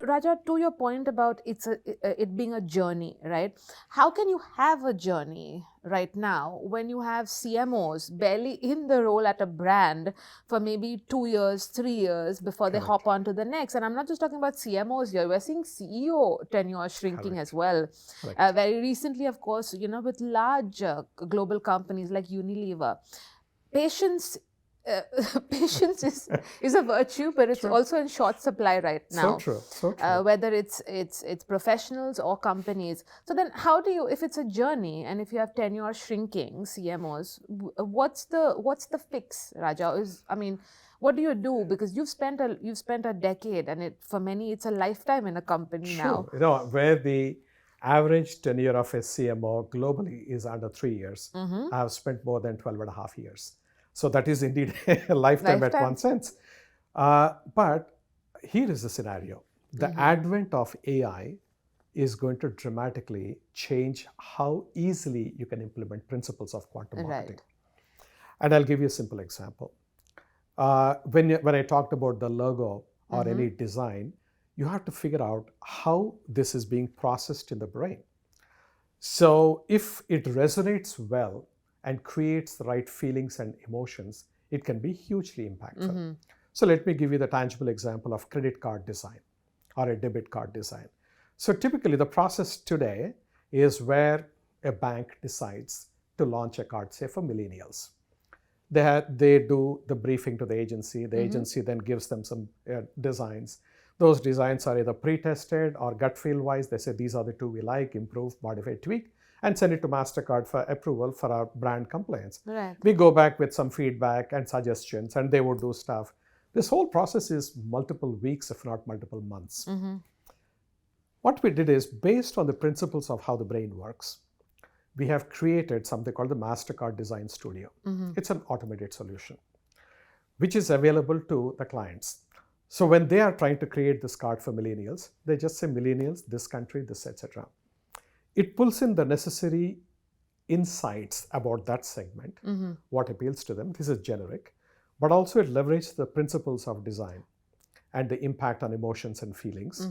Raja, to your point about it being a journey, right? How can you have a journey right now when you have CMOs barely in the role at a brand for maybe 2 years, 3 years before they hop on to the next? And I'm not just talking about CMOs here. We're seeing CEO tenure shrinking as well. Very recently, of course, with large global companies like Unilever, patience patience is a virtue, but it's also in short supply right now. So true. Whether it's professionals or companies. So then, how do you, if it's a journey and if you have tenure shrinking CMOs, what's the fix, Raja? What do you do? Because you've spent a decade, and for many it's a lifetime in a company now. Where the average tenure of a CMO globally is under 3 years. I have spent more than 12 and a half years. So that is indeed a lifetime at one sense. But here is the scenario. The advent of AI is going to dramatically change how easily you can implement principles of quantum marketing. And I'll give you a simple example. When I talked about the logo or any design, you have to figure out how this is being processed in the brain. So if it resonates well and creates the right feelings and emotions, it can be hugely impactful. So let me give you the tangible example of credit card design or a debit card design. So typically the process today is where a bank decides to launch a card, say for millennials. They do the briefing to the agency. The agency then gives them some designs. Those designs are either pre-tested or gut feel wise. They say these are the two we like, improve, modify, tweak, and send it to Mastercard for approval for our brand compliance. We go back with some feedback and suggestions, and they would do stuff. This whole process is multiple weeks, if not multiple months. What we did is, based on the principles of how the brain works, we have created something called the Mastercard Design Studio. It's an automated solution, which is available to the clients. So when they are trying to create this card for millennials, they just say millennials, this country, this, etc. It pulls in the necessary insights about that segment, what appeals to them. This is generic, but also it leverages the principles of design and the impact on emotions and feelings,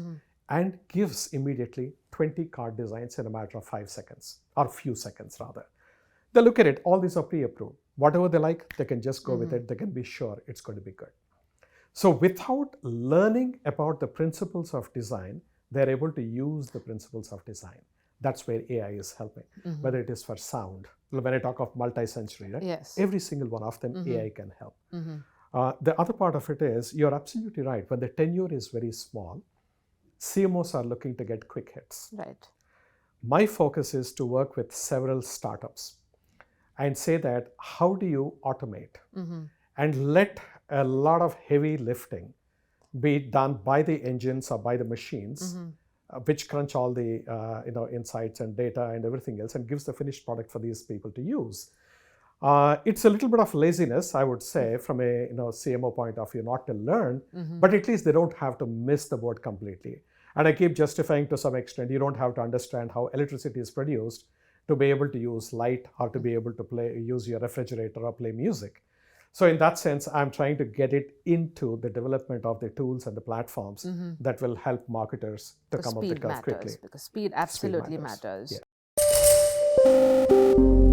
and gives immediately 20 card designs in a matter of 5 seconds, or few seconds rather. They look at it, all these are pre-approved. Whatever they like, they can just go with it. They can be sure it's going to be good. So without learning about the principles of design, they're able to use the principles of design. That's where AI is helping, whether it is for sound. When I talk of multi-sensory, right? Yes. Every single one of them, AI can help. The other part of it is, you're absolutely right. When the tenure is very small, CMOs are looking to get quick hits. Right. My focus is to work with several startups and say that, how do you automate and let a lot of heavy lifting be done by the engines or by the machines, which crunch all the insights and data and everything else, and gives the finished product for these people to use. It's a little bit of laziness, I would say, from a CMO point of view, not to learn, but at least they don't have to miss the boat completely. And I keep justifying to some extent, you don't have to understand how electricity is produced to be able to use light or to be able to use your refrigerator or play music. So in that sense, I'm trying to get it into the development of the tools and the platforms that will help marketers to come up the curve quickly. Because speed absolutely matters. Yeah.